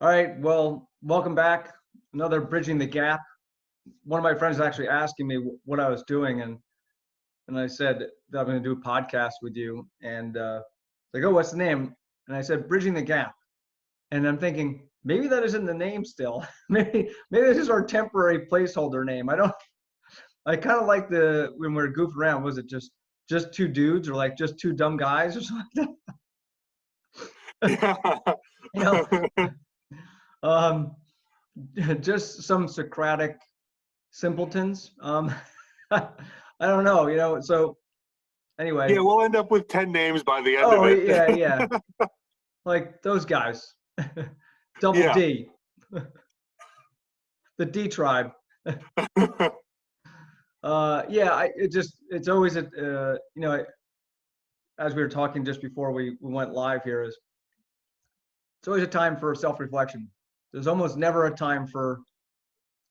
All right, well, welcome back. Another Bridging the Gap. One of my friends actually asking me what I was doing, and I said that I'm going to do a podcast with you. And they go, "What's the name?" And I said, "Bridging the Gap." And I'm thinking maybe that isn't the name still. maybe this is our temporary placeholder name. I don't. I kind of like the when we're goofing around. Was it just two dudes or like just two dumb guys or something like that? You know, um, just some Socratic simpletons. I don't know, So Yeah, anyway, we'll end up with 10 names by the end of oh it. yeah, yeah, like those guys, Double Yeah. D, the D tribe. Yeah, it's always as we were talking just before we went live here, is it's always a time for self-reflection. There's almost never a time for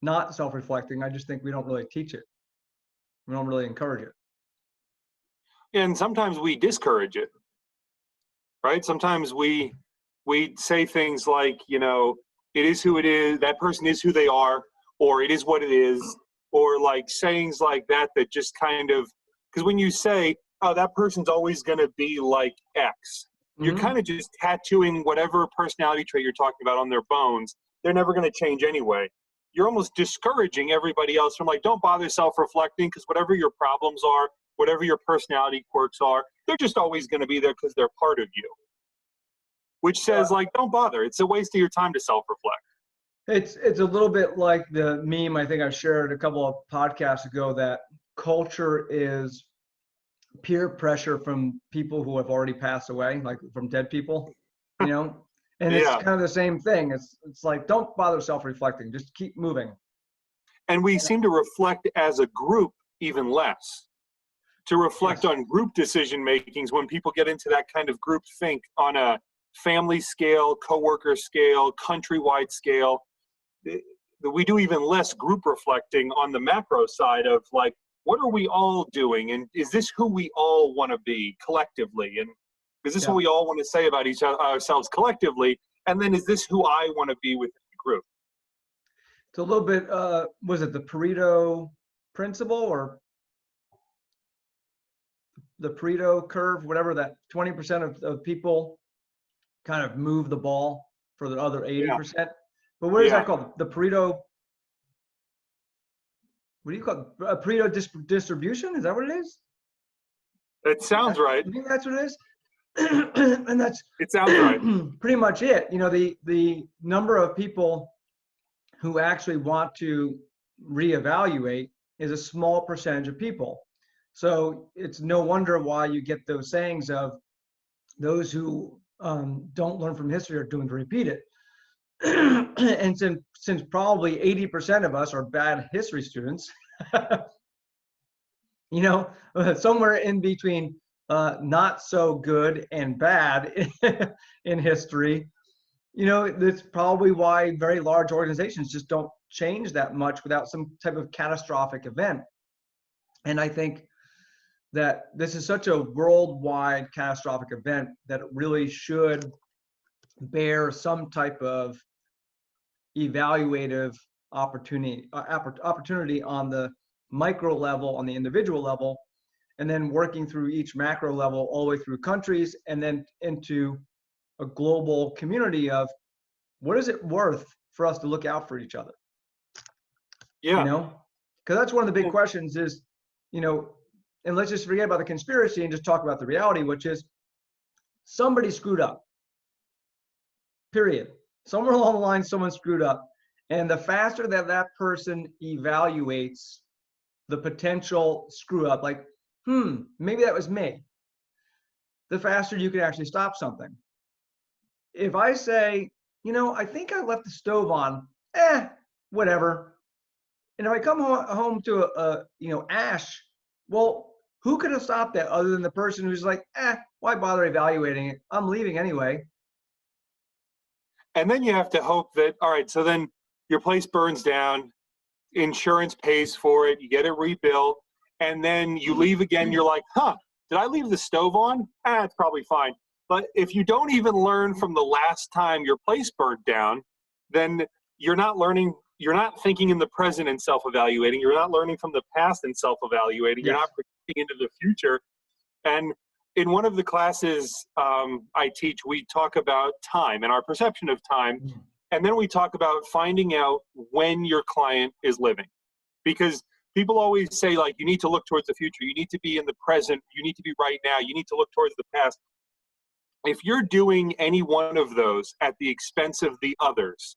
not self-reflecting. I just think we don't really teach it. We don't really encourage it. And sometimes we discourage it, right? Sometimes we say things like, it is who it is, that person is who they are, or it is what it is, or like sayings like that just kind of, because when you say, oh, that person's always going to be like X, you're Mm-hmm. kind of just tattooing whatever personality trait you're talking about on their bones. They're never going to change anyway. You're almost discouraging everybody else from like, don't bother self-reflecting, because whatever your problems are, whatever your personality quirks are, they're just always going to be there because they're part of you. Which says like, don't bother. It's a waste of your time to self-reflect. It's a little bit like the meme I think I shared a couple of podcasts ago, that culture is peer pressure from people who have already passed away, like from dead people, you know? And it's Yeah. kind of the same thing. It's like, don't bother self-reflecting, just keep moving. And we seem to reflect as a group even less. To reflect Yes. on group decision makings when people get into that kind of group think on a family scale, coworker scale, countrywide scale. We do even less group reflecting on the macro side of like, what are we all doing? And is this who we all want to be collectively? And is this Yeah. what we all want to say about ourselves collectively? And then is this who I want to be within the group? It's a little bit, was it the Pareto principle or the Pareto curve, whatever, that 20% of people kind of move the ball for the other 80%. But what is that called? The Pareto, what do you call it? Pareto distribution? Is that what it is? It sounds right. Maybe that's what it is. And that's It sounds right. pretty much it. The number of people who actually want to reevaluate is a small percentage of people. So it's no wonder why you get those sayings of those who don't learn from history are doomed to repeat it. And since probably 80% of us are bad history students, somewhere in between not so good and bad in history, that's probably why very large organizations just don't change that much without some type of catastrophic event. And I think that this is such a worldwide catastrophic event that it really should bear some type of evaluative opportunity on the micro level, on the individual level, and then working through each macro level all the way through countries, and then into a global community of what is it worth for us to look out for each other? Yeah. Because that's one of the big questions is, and let's just forget about the conspiracy and just talk about the reality, which is somebody screwed up, period. Somewhere along the line, someone screwed up. And the faster that person evaluates the potential screw up, like, maybe that was me, the faster you can actually stop something. If I say, I think I left the stove on, whatever. And if I come home to ash, well, who could have stopped that other than the person who's like, why bother evaluating it? I'm leaving anyway. And then you have to hope that, all right, so then your place burns down, insurance pays for it, you get it rebuilt, and then you leave again, you're like, did I leave the stove on? It's probably fine. But if you don't even learn from the last time your place burned down, then you're not learning, you're not thinking in the present and self-evaluating. You're not learning from the past and self-evaluating. You're Yes. not projecting into the future. And in one of the classes I teach, we talk about time and our perception of time. And then we talk about finding out when your client is living. Because people always say, like, you need to look towards the future. You need to be in the present. You need to be right now. You need to look towards the past. If you're doing any one of those at the expense of the others,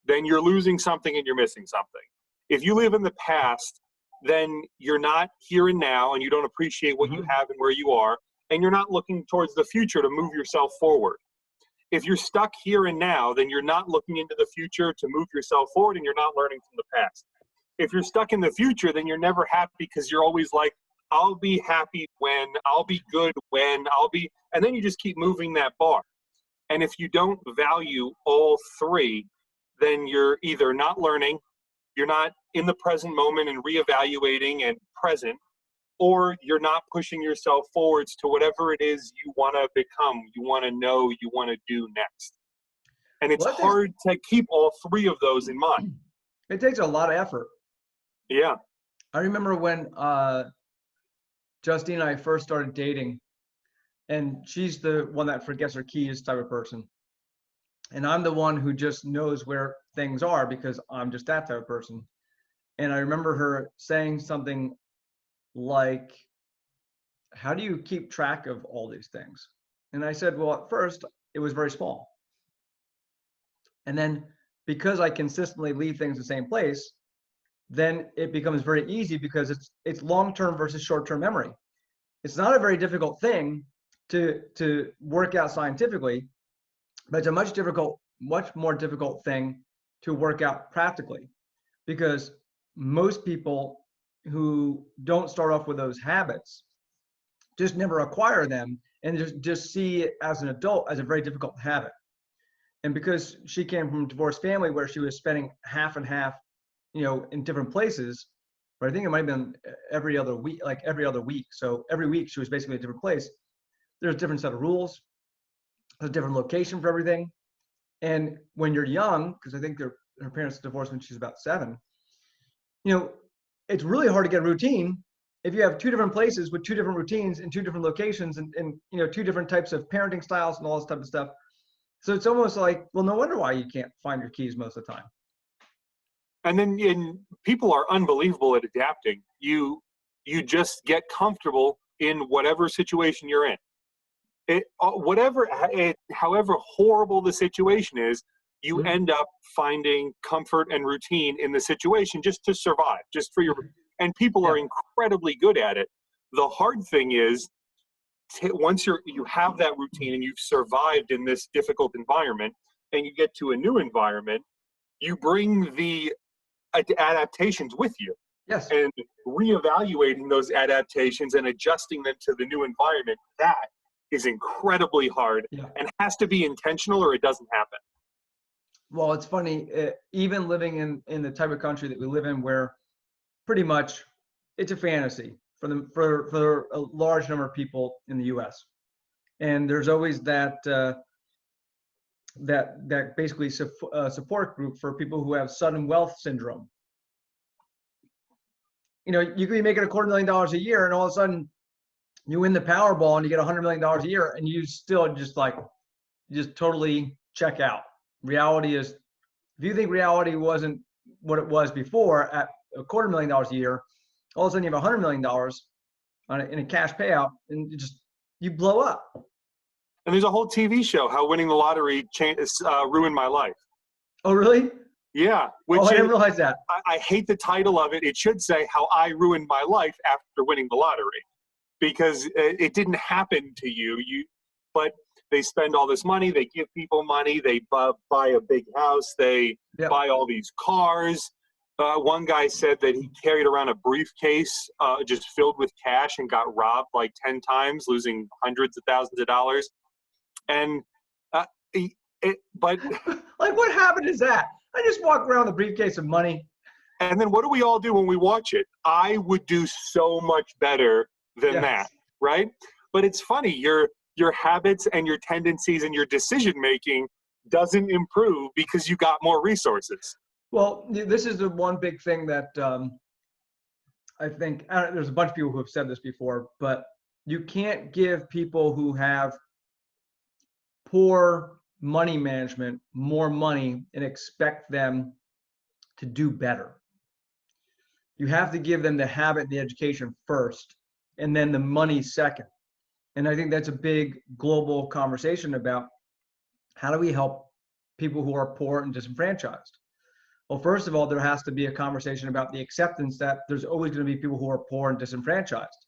then you're losing something and you're missing something. If you live in the past, then you're not here and now, and you don't appreciate what you have and where you are, and you're not looking towards the future to move yourself forward. If you're stuck here and now, then you're not looking into the future to move yourself forward, and you're not learning from the past. If you're stuck in the future, then you're never happy, because you're always like, I'll be happy when, I'll be good when, and then you just keep moving that bar. And if you don't value all three, then you're either not learning, you're not in the present moment and reevaluating and present, or you're not pushing yourself forwards to whatever it is you want to become, you want to know, you want to do next. And it's hard to keep all three of those in mind. It takes a lot of effort. Yeah. I remember when Justine and I first started dating, and she's the one that forgets her keys type of person. And I'm the one who just knows where things are because I'm just that type of person. And I remember her saying something like, how do you keep track of all these things? And I said, well, at first it was very small. And then because I consistently leave things the same place, then it becomes very easy because it's long-term versus short-term memory. It's not a very difficult thing to work out scientifically, but it's a much more difficult thing to work out practically, because most people who don't start off with those habits just never acquire them, and just see it as an adult as a very difficult habit. And because she came from a divorced family where she was spending half and half, in different places, but I think it might have been every other week. So every week she was basically a different place. There's a different set of rules, a different location for everything. And when you're young, because I think her parents divorced when she's about 7, it's really hard to get a routine if you have 2 different places with 2 different routines in 2 different locations, and 2 different types of parenting styles and all this type of stuff. So it's almost like, well, no wonder why you can't find your keys most of the time. And then people are unbelievable at adapting. You just get comfortable in whatever situation you're in. However horrible the situation is, you end up finding comfort and routine in the situation just to survive, just for your. And people are incredibly good at it. The hard thing is, once you have that routine and you've survived in this difficult environment, and you get to a new environment, you bring the adaptations with you. Yes. And reevaluating those adaptations and adjusting them to the new environment, that is incredibly hard and has to be intentional, or it doesn't happen. Well, it's funny, even living in the type of country that we live in, where pretty much it's a fantasy for a large number of people in the U.S. And there's always that basically support group for people who have sudden wealth syndrome. You could be making $250,000 a year, and all of a sudden you win the Powerball and you get $100 million a year, and you still just totally check out. Reality is, if you think reality wasn't what it was before at $250,000 a year, all of a sudden you have $100 million in a cash payout, and you blow up. And there's a whole TV show, how winning the lottery ruined my life. Oh, really? Yeah. I didn't realize that. I hate the title of it. It should say how I ruined my life after winning the lottery, because it didn't happen to you. But they spend all this money. They give people money. They buy a big house. They buy all these cars. One guy said that he carried around a briefcase just filled with cash and got robbed like 10 times, losing hundreds of thousands of dollars. And but like, what happened is that I just walk around with a briefcase of money. And then what do we all do when we watch it? I would do so much better than that, right? But it's funny, your habits and your tendencies and your decision making doesn't improve because you got more resources. Well, this is the one big thing that I think there's a bunch of people who have said this before, but you can't give people who have poor money management more money and expect them to do better. You have to give them the habit and the education first, and then the money second. And I think that's a big global conversation about how do we help people who are poor and disenfranchised. Well, first of all, there has to be a conversation about the acceptance that there's always going to be people who are poor and disenfranchised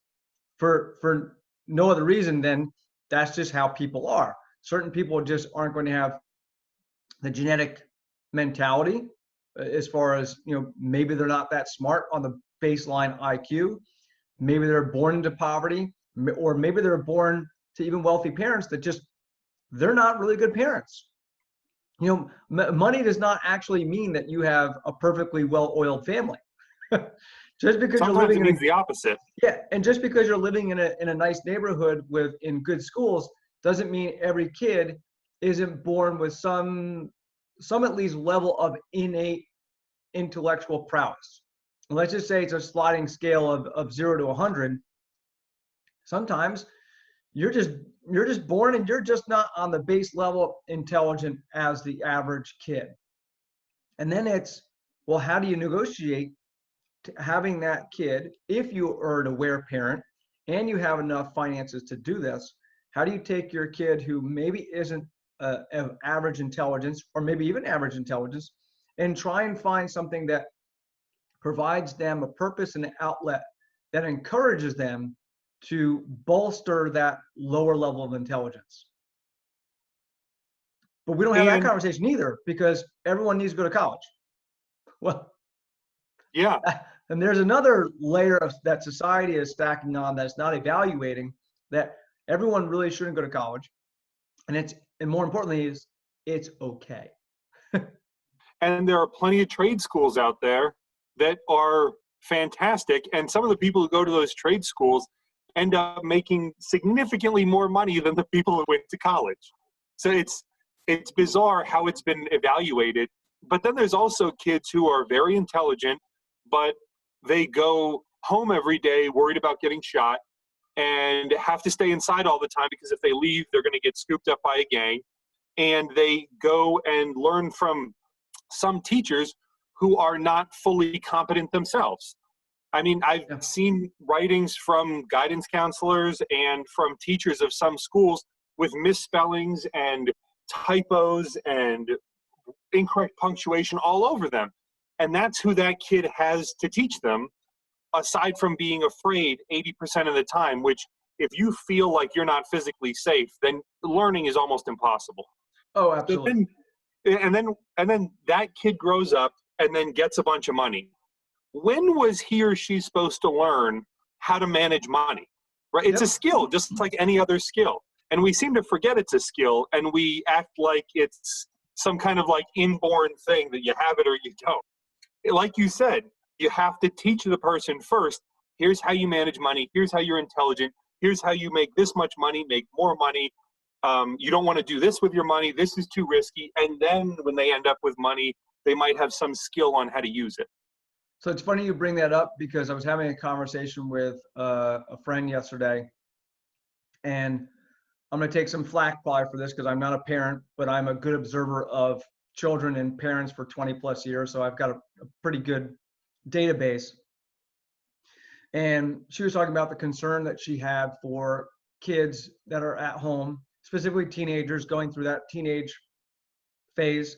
for no other reason than that's just how people are. Certain people just aren't going to have the genetic mentality as far as, maybe they're not that smart on the baseline IQ. Maybe they're born into poverty, or maybe they're born to even wealthy parents that just, they're not really good parents. Money does not actually mean that you have a perfectly well-oiled family. Just because Sometimes you're living it means the opposite. Yeah, and just because you're living in a nice neighborhood in good schools doesn't mean every kid isn't born with some at least level of innate intellectual prowess. And let's just say it's a sliding scale of 0 to 100. Sometimes you're just born and you're just not on the base level intelligent as the average kid. And then it's, well, how do you negotiate having that kid, if you are an aware parent and you have enough finances to do this? How do you take your kid who maybe isn't of average intelligence, or maybe even average intelligence, and try and find something that provides them a purpose and an outlet that encourages them to bolster that lower level of intelligence? But we don't have that conversation either, because everyone needs to go to college. Well, yeah. And there's another layer of that society is stacking on that's not evaluating that everyone really shouldn't go to college. And more importantly, it's okay. And there are plenty of trade schools out there that are fantastic. And some of the people who go to those trade schools end up making significantly more money than the people who went to college. So it's bizarre how it's been evaluated. But then there's also kids who are very intelligent, but they go home every day worried about getting shot and have to stay inside all the time because if they leave, they're going to get scooped up by a gang. And they go and learn from some teachers who are not fully competent themselves. I mean, I've seen writings from guidance counselors and from teachers of some schools with misspellings and typos and incorrect punctuation all over them. And that's who that kid has to teach them, aside from being afraid 80% of the time, which if you feel like you're not physically safe, then learning is almost impossible. Oh, absolutely. And then that kid grows up and then gets a bunch of money. When was he or she supposed to learn how to manage money? Right? It's a skill, just like any other skill. And we seem to forget it's a skill, and we act like it's some kind of like inborn thing that you have it or you don't. Like you said, you have to teach the person first, here's how you manage money, here's how you're intelligent, here's how you make this much money, make more money. You don't want to do this with your money, this is too risky. And then when they end up with money, they might have some skill on how to use it. So it's funny you bring that up, because I was having a conversation with a friend yesterday, and I'm going to take some flack probably for this because I'm not a parent, but I'm a good observer of children and parents for 20 plus years. So I've got a pretty good database. And she was talking about the concern that she had for kids that are at home, specifically teenagers going through that teenage phase.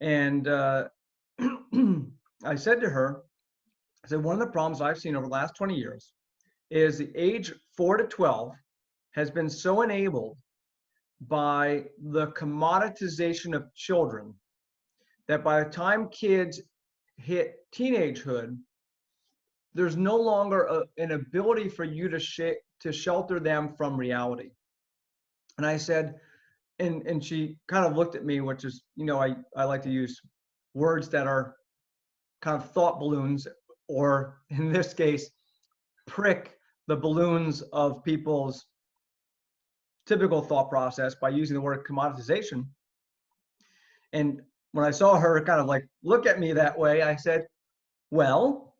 And I said to her, I said, one of the problems I've seen over the last 20 years is the age 4 to 12 has been so enabled by the commoditization of children that by the time kids hit teenagehood, there's no longer an ability for you to shelter them from reality. And I said, and she kind of looked at me, which is, I like to use words that are kind of thought balloons, or in this case, prick the balloons of people's typical thought process by using the word commoditization. And when I saw her kind of like look at me that way, I said, well,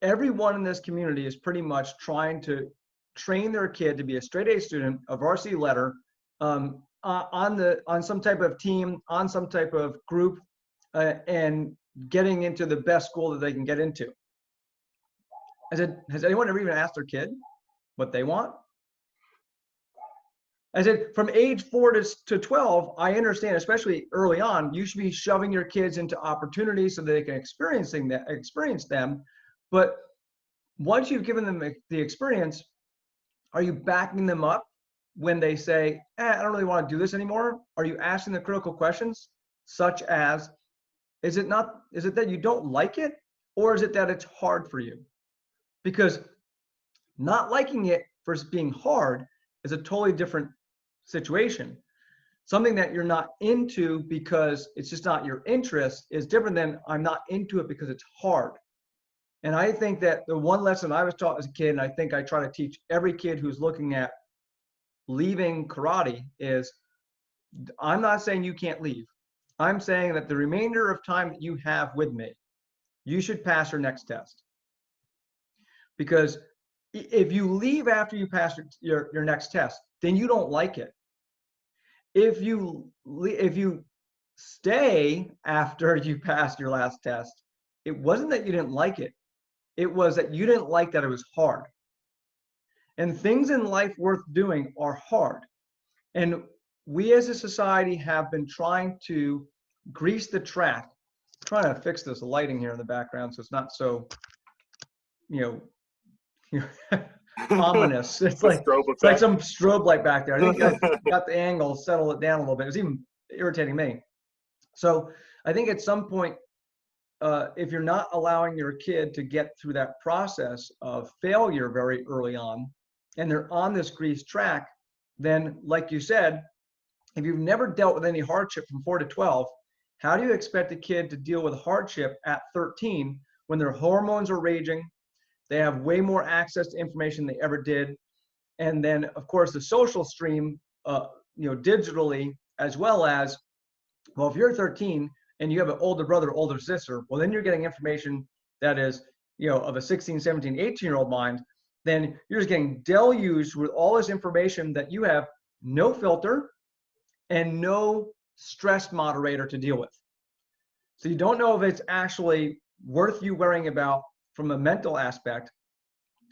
everyone in this community is pretty much trying to train their kid to be a straight A student, a varsity letter, on some type of team, on some type of group, and getting into the best school that they can get into. I said, has anyone ever even asked their kid what they want? I said, from age 4 to 12, I understand, especially early on, you should be shoving your kids into opportunities so that they can experience them. But once you've given them the experience, are you backing them up when they say, I don't really want to do this anymore? Are you asking the critical questions, such as, is it that you don't like it, or is it that it's hard for you? Because not liking it versus being hard is a totally different situation. Something that you're not into because it's just not your interest is different than I'm not into it because it's hard. And I think that the one lesson I was taught as a kid, and I think I try to teach every kid who's looking at leaving karate, is I'm not saying you can't leave. I'm saying that the remainder of time that you have with me, you should pass your next test. Because if you leave after you pass your next test, then you don't like it. If you stay after you passed your last test, it wasn't that you didn't like it. It was that you didn't like that it was hard. And things in life worth doing are hard. And we as a society have been trying to grease the track. I'm trying to fix this lighting here in the background so it's not so, ominous. It's like some strobe light back there. I think I got the angle, settle it down a little bit. It was even irritating me. So I think at some point, if you're not allowing your kid to get through that process of failure very early on, and they're on this greased track, then like you said, if you've never dealt with any hardship from 4 to 12, how do you expect a kid to deal with hardship at 13 when their hormones are raging? They have way more access to information than they ever did. And then of course the social stream, digitally, as well as, well, if you're 13 and you have an older brother, older sister, well, then you're getting information that is, of a 16, 17, 18-year-old mind, then you're just getting deluged with all this information that you have no filter and no stress moderator to deal with. So you don't know if it's actually worth you worrying about from a mental aspect.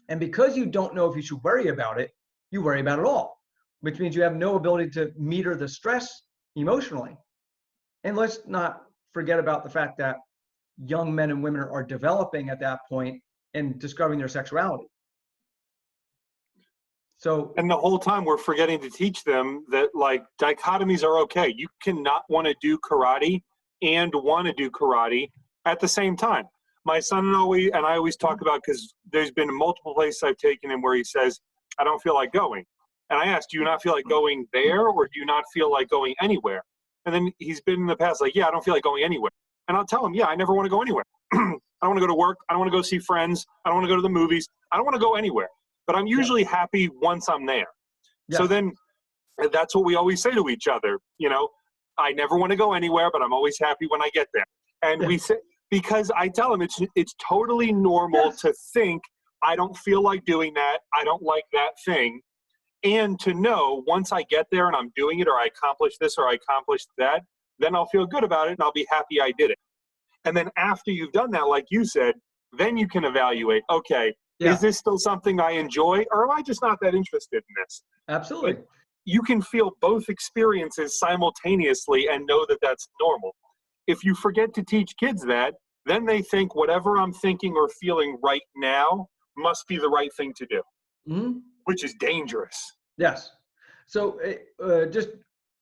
And because you don't know if you should worry about it, you worry about it all, which means you have no ability to meter the stress emotionally. And let's not forget about the fact that young men and women are developing at that point and discovering their sexuality. So, and the whole time we're forgetting to teach them that like dichotomies are okay. You cannot want to do karate and want to do karate at the same time. My son and I always talk about, because there's been multiple places I've taken him where he says, I don't feel like going. And I asked, do you not feel like going there, or do you not feel like going anywhere? And then he's been in the past like, yeah, I don't feel like going anywhere. And I'll tell him, yeah, I never want to go anywhere. I don't want to go to work. I don't want to go see friends. I don't want to go to the movies. I don't want to go anywhere. But I'm usually happy once I'm there. Yeah. So then that's what we always say to each other. I never want to go anywhere, but I'm always happy when I get there. And we say, because I tell him it's totally normal to think, I don't feel like doing that. I don't like that thing. And to know once I get there and I'm doing it, or I accomplish this or I accomplished that, then I'll feel good about it and I'll be happy I did it. And then after you've done that, like you said, then you can evaluate, okay, is this still something I enjoy, or am I just not that interested in this? Absolutely. But you can feel both experiences simultaneously and know that that's normal. If you forget to teach kids that, then they think whatever I'm thinking or feeling right now must be the right thing to do, which is dangerous. Yes. So just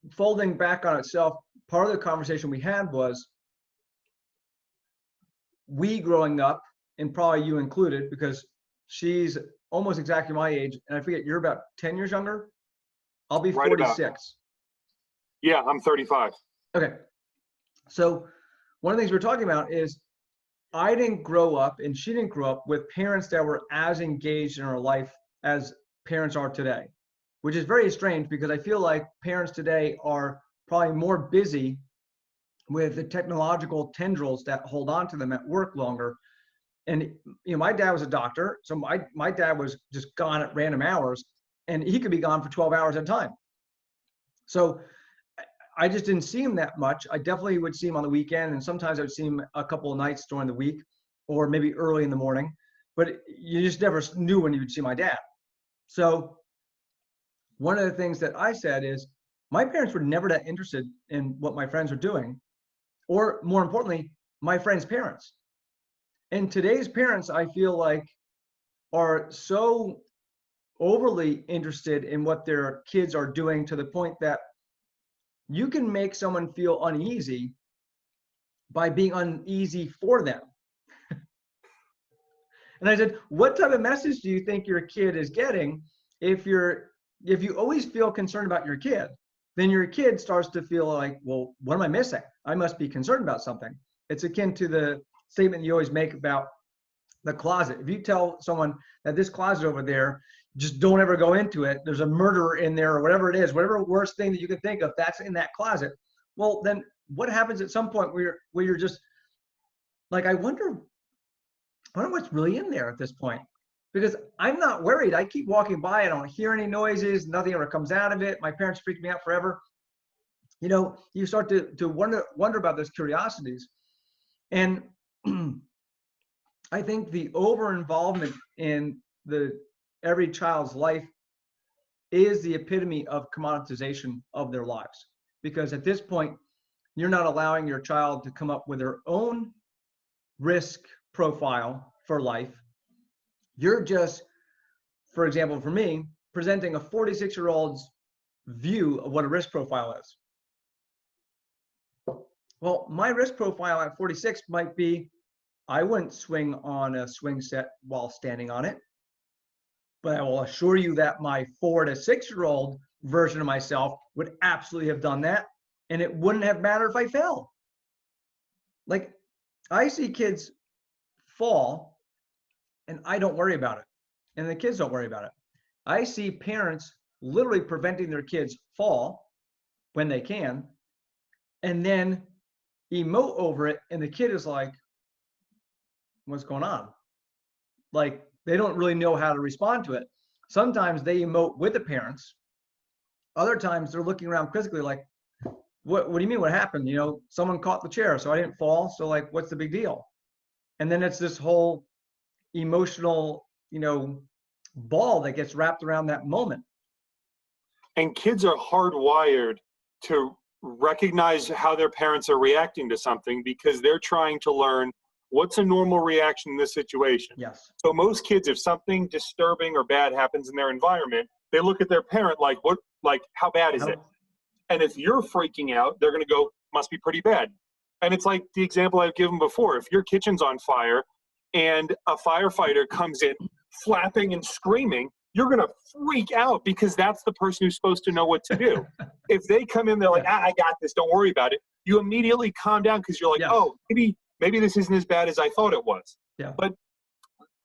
folding back on itself, part of the conversation we had was we growing up, and probably you included, because she's almost exactly my age, and I forget, you're about 10 years younger? I'll be 46. Yeah, I'm 35. Okay. So one of the things we're talking about is I didn't grow up, and she didn't grow up with parents that were as engaged in her life as parents are today, which is very strange because I feel like parents today are probably more busy with the technological tendrils that hold on to them at work longer. And my dad was a doctor, so my dad was just gone at random hours, and he could be gone for 12 hours at a time. So I just didn't see him that much. I definitely would see him on the weekend, and sometimes I would see him a couple of nights during the week, or maybe early in the morning. But you just never knew when you would see my dad. So one of the things that I said is, my parents were never that interested in what my friends were doing, or more importantly, my friends' parents. And today's parents, I feel like, are so overly interested in what their kids are doing, to the point that you can make someone feel uneasy by being uneasy for them. And I said, what type of message do you think your kid is getting if you always feel concerned about your kid? Then your kid starts to feel like, well, what am I missing? I must be concerned about something. It's akin to the statement you always make about the closet. If you tell someone that this closet over there, just don't ever go into it, there's a murderer in there, or whatever it is, whatever worst thing that you can think of that's in that closet, well, then what happens at some point where you're just like, I wonder what's really in there at this point, because I'm not worried. I keep walking by, I don't hear any noises, nothing ever comes out of it. My parents freaked me out forever. You start to wonder about those curiosities. And I think the over involvement in every child's life is the epitome of commoditization of their lives, because at this point, you're not allowing your child to come up with their own risk profile for life. You're just, for example, for me, presenting a 46-year-old's view of what a risk profile is. Well, my risk profile at 46 might be, I wouldn't swing on a swing set while standing on it. But I will assure you that my 4 to 6-year-old version of myself would absolutely have done that. And it wouldn't have mattered if I fell. Like, I see kids fall and I don't worry about it. And the kids don't worry about it. I see parents literally preventing their kids fall when they can, and then emote over it. And the kid is like, what's going on? Like, they don't really know how to respond to it. Sometimes they emote with the parents. Other times they're looking around quizzically like, what do you mean? What happened? Someone caught the chair, so I didn't fall. So like, what's the big deal? And then it's this whole emotional, ball that gets wrapped around that moment. And kids are hardwired to recognize how their parents are reacting to something, because they're trying to learn what's a normal reaction in this situation. Yes. So most kids, if something disturbing or bad happens in their environment, they look at their parent like, how bad is it? And if you're freaking out, they're going to go, must be pretty bad. And it's like the example I've given before. If your kitchen's on fire and a firefighter comes in flapping and screaming, you're going to freak out, because that's the person who's supposed to know what to do. If they come in, they're like, I got this, don't worry about it. You immediately calm down, because you're like, oh, maybe this isn't as bad as I thought it was. Yeah. But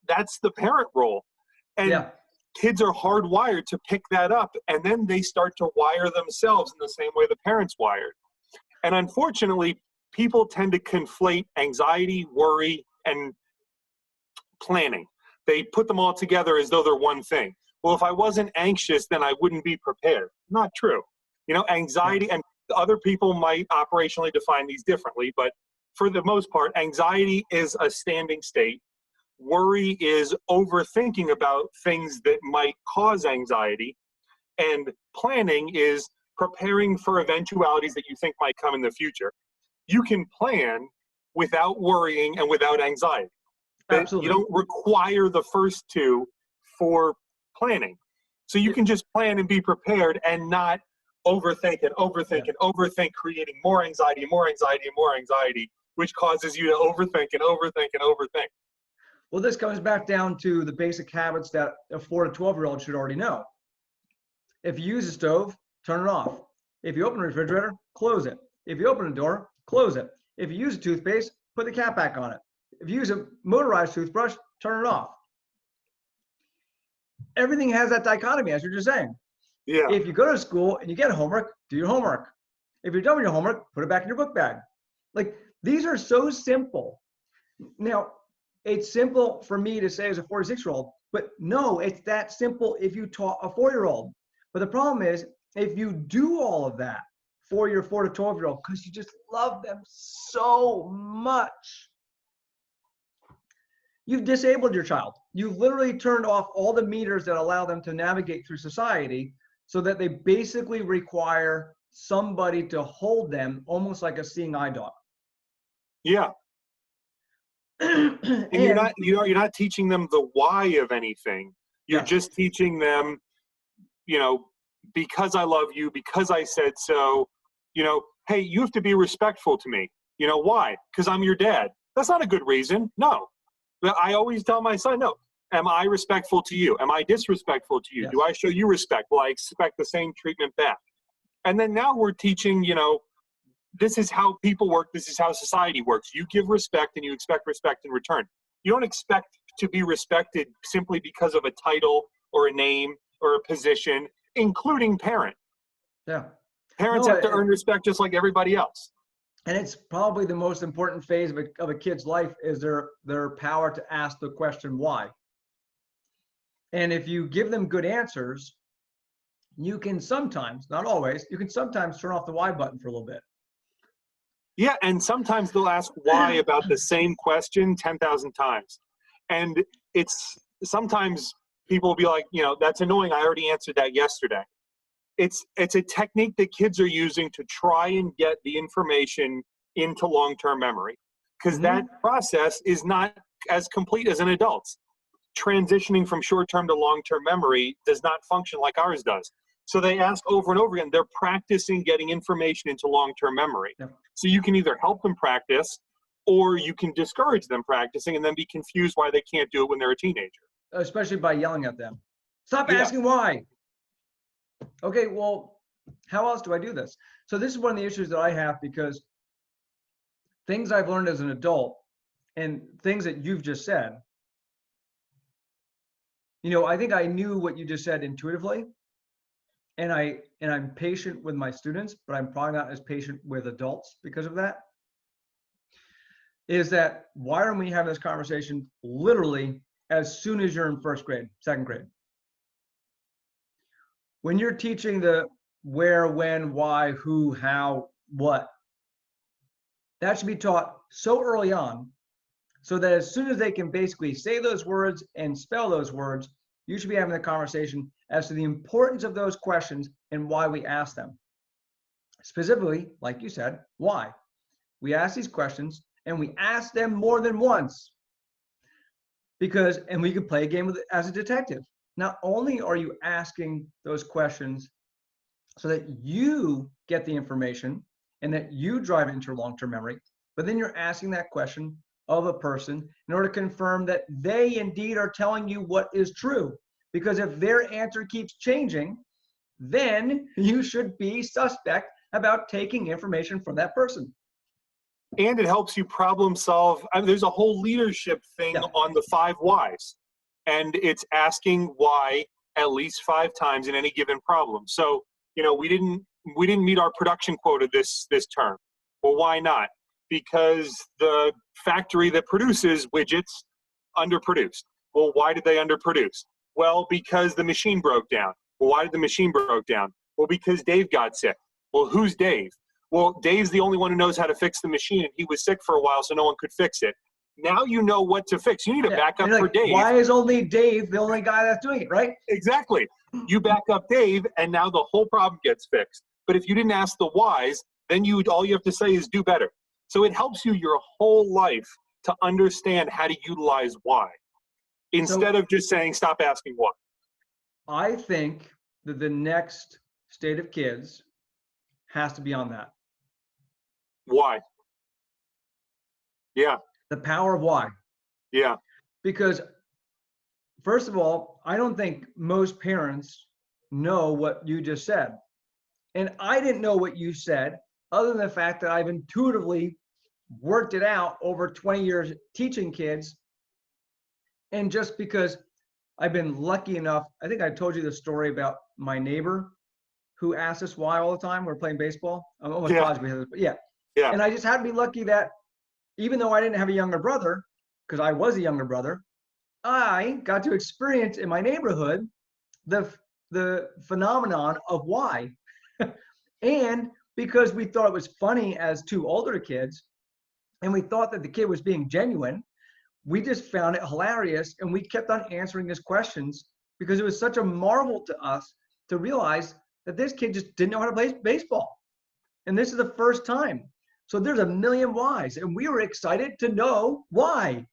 that's the parent role. And kids are hardwired to pick that up, and then they start to wire themselves in the same way the parents wired. And unfortunately, people tend to conflate anxiety, worry, and planning. They put them all together as though they're one thing. Well, if I wasn't anxious, then I wouldn't be prepared. Not true. Anxiety, and other people might operationally define these differently, but for the most part, anxiety is a standing state. Worry is overthinking about things that might cause anxiety. And planning is preparing for eventualities that you think might come in the future. You can plan without worrying and without anxiety. Absolutely. You don't require the first two for planning. So you can just plan and be prepared, and not overthink and overthink and overthink, creating more anxiety and more anxiety and more anxiety, which causes you to overthink and overthink and overthink. Well, this comes back down to the basic habits that a 4 to 12-year-old should already know. If you use a stove, turn it off. If you open a refrigerator, close it. If you open a door, close it. If you use a toothpaste, put the cap back on it. If you use a motorized toothbrush, turn it off. Everything has that dichotomy, as you're just saying. Yeah. If you go to school and you get homework, do your homework. If you're done with your homework, put it back in your book bag. Like, these are so simple. Now, it's simple for me to say as a 46-year-old, but no, it's that simple if you taught a 4-year-old. But the problem is, if you do all of that for your 4 to 12-year-old, because you just love them so much, you've disabled your child. You've literally turned off all the meters that allow them to navigate through society, so that they basically require somebody to hold them almost like a seeing eye dog. Yeah. And you're not teaching them the why of anything. You're Yes. just teaching them, because I love you, because I said so, hey, you have to be respectful to me. Why? Because I'm your dad. That's not a good reason. No. But I always tell my son, no. Am I respectful to you? Am I disrespectful to you? Yes. Do I show you respect? Will I expect the same treatment back? And then now we're teaching, this is how people work. This is how society works. You give respect and you expect respect in return. You don't expect to be respected simply because of a title or a name or a position, including parent. Yeah. Parents have to earn respect just like everybody else. And it's probably the most important phase of a kid's life is their power to ask the question why. And if you give them good answers, you can sometimes, not always, you can sometimes turn off the why button for a little bit. Yeah, and sometimes they'll ask why about the same question 10,000 times. And it's sometimes people will be like, that's annoying. I already answered that yesterday. It's a technique that kids are using to try and get the information into long-term memory, because that process is not as complete as an adult's. Transitioning from short-term to long-term memory does not function like ours does. So they ask over and over again. They're practicing getting information into long-term memory. Yep. So you can either help them practice, or you can discourage them practicing and then be confused why they can't do it when they're a teenager. Especially by yelling at them. Stop asking why. Okay, well, how else do I do this? So this is one of the issues that I have, because things I've learned as an adult and things that you've just said, I think I knew what you just said intuitively, and I'm patient with my students, but I'm probably not as patient with adults because of that. Is that why aren't we having this conversation literally as soon as you're in first grade, second grade? When you're teaching the where, when, why, who, how, what, that should be taught so early on, so that as soon as they can basically say those words and spell those words, you should be having a conversation as to the importance of those questions and why we ask them. Specifically, like you said, why? We ask these questions and we ask them more than once, and we can play a game with it as a detective. Not only are you asking those questions so that you get the information and that you drive it into your long-term memory, but then you're asking that question of a person in order to confirm that they indeed are telling you what is true. Because if their answer keeps changing, then you should be suspect about taking information from that person. And it helps you problem solve. There's a whole leadership thing on the 5 whys. And it's asking why at least 5 times in any given problem. So, we didn't meet our production quota this term. Well, why not? Because the factory that produces widgets underproduced. Well, why did they underproduce? Well, because the machine broke down. Well, why did the machine broke down? Well, because Dave got sick. Well, who's Dave? Well, Dave's the only one who knows how to fix the machine, and he was sick for a while, so no one could fix it. Now you know what to fix. You need a backup for Dave. Why is only Dave the only guy that's doing it, right? Exactly. You back up Dave, and now the whole problem gets fixed. But if you didn't ask the whys, then all you have to say is do better. So it helps you your whole life to understand how to utilize why, instead of just saying, stop asking why. I think that the next state of kids has to be on that. Why? Yeah. The power of why. Yeah. Because first of all, I don't think most parents know what you just said. And I didn't know what you said, other than the fact that I've intuitively worked it out over 20 years teaching kids. And just because I've been lucky enough, I think I told you the story about my neighbor who asked us why all the time. We're playing baseball. I'm almost positive. Yeah. Yeah. And I just had to be lucky that even though I didn't have a younger brother, because I was a younger brother, I got to experience in my neighborhood the phenomenon of why. And because we thought it was funny as two older kids, and we thought that the kid was being genuine, we just found it hilarious, and we kept on answering his questions because it was such a marvel to us to realize that this kid just didn't know how to play baseball. And this is the first time. So there's a million whys, and we were excited to know why.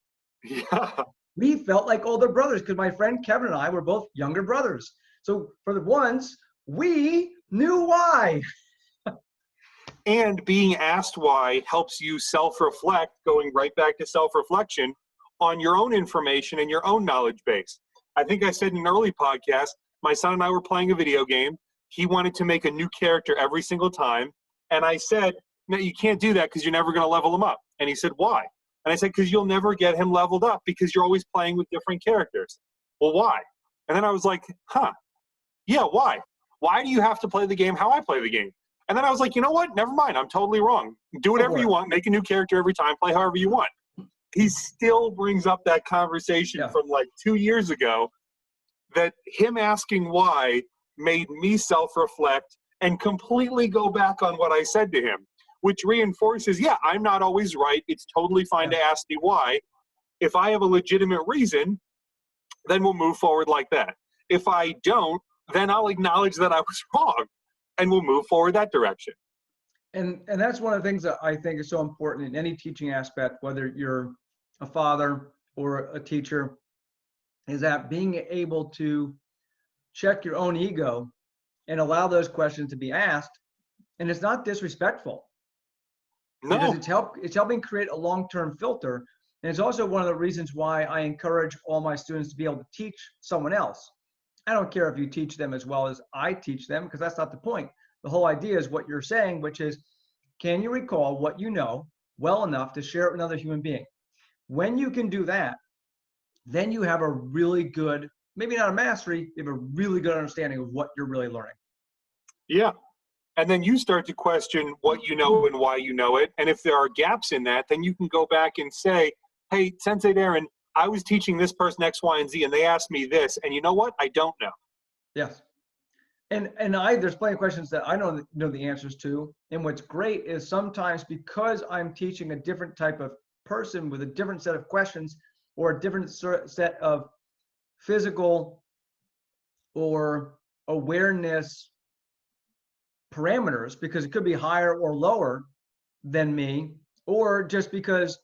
Yeah. We felt like older brothers because my friend Kevin and I were both younger brothers. So for the once, we knew why. And being asked why helps you self-reflect, going right back to self-reflection on your own information and your own knowledge base. I think I said in an early podcast, my son and I were playing a video game. He wanted to make a new character every single time. And I said, no, you can't do that because you're never going to level him up. And he said, why? And I said, because you'll never get him leveled up because you're always playing with different characters. Well, why? And then I was like, yeah, why? Why do you have to play the game how I play the game? And then I was like, you know what? Never mind. I'm totally wrong. Do whatever you want. Make a new character every time. Play however you want. He still brings up that conversation from like 2 years ago, that him asking why made me self-reflect and completely go back on what I said to him, which reinforces, yeah, I'm not always right. It's totally fine to ask me why. If I have a legitimate reason, then we'll move forward like that. If I don't, then I'll acknowledge that I was wrong and we'll move forward that direction. And that's one of the things that I think is so important in any teaching aspect, whether you're a father or a teacher, is that being able to check your own ego and allow those questions to be asked. And it's not disrespectful. No. Because it's helping create a long-term filter. And it's also one of the reasons why I encourage all my students to be able to teach someone else. I don't care if you teach them as well as I teach them, because that's not the point. The whole idea is what you're saying, which is, can you recall what you know well enough to share it with another human being? When you can do that, then you have a really good, maybe not a mastery, you have a really good understanding of what you're really learning. Yeah. And then you start to question what you know and why you know it. And if there are gaps in that, then you can go back and say, hey, Sensei Darren, I was teaching this person X, Y, and Z, and they asked me this, and you know what? I don't know. Yes. And there's plenty of questions that I don't know the answers to. And what's great is sometimes because I'm teaching a different type of person with a different set of questions or a different set of physical or awareness parameters, because it could be higher or lower than me, or just because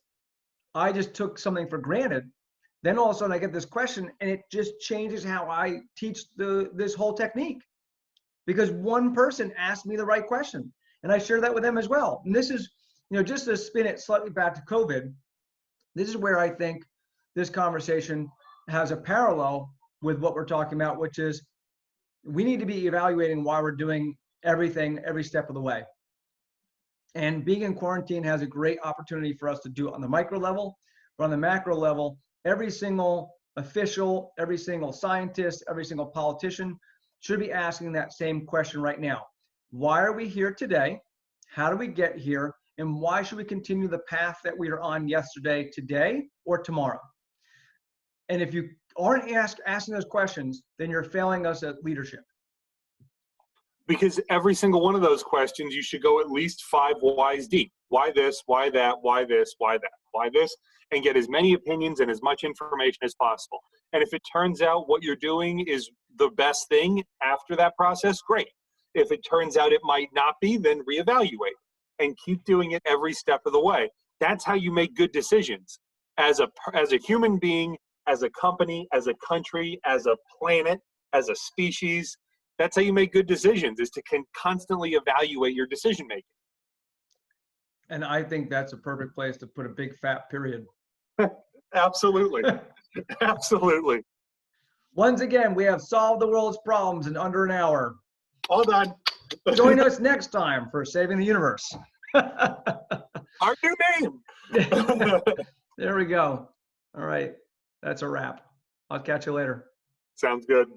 I just took something for granted, then all of a sudden I get this question and it just changes how I teach this whole technique. Because one person asked me the right question and I share that with them as well. And this is, just to spin it slightly back to COVID, this is where I think this conversation has a parallel with what we're talking about, which is we need to be evaluating why we're doing everything every step of the way. And being in quarantine has a great opportunity for us to do it on the micro level, but on the macro level, every single official, every single scientist, every single politician should be asking that same question right now. Why are we here today? How do we get here? And why should we continue the path that we are on yesterday, today, or tomorrow? And if you aren't asking those questions, then you're failing us at leadership. Because every single one of those questions, you should go at least 5 whys deep. Why this? Why that? Why this? Why that? Why this? And get as many opinions and as much information as possible. And if it turns out what you're doing is the best thing after that process, great. If it turns out it might not be, then reevaluate and keep doing it every step of the way. That's how you make good decisions as a human being, as a company, as a country, as a planet, as a species. That's how you make good decisions, is to constantly evaluate your decision making. And I think that's a perfect place to put a big fat period. Absolutely. Absolutely. Once again, we have solved the world's problems in under an hour. All done. Join us next time for Saving the Universe. Our new name. There we go. All right. That's a wrap. I'll catch you later. Sounds good.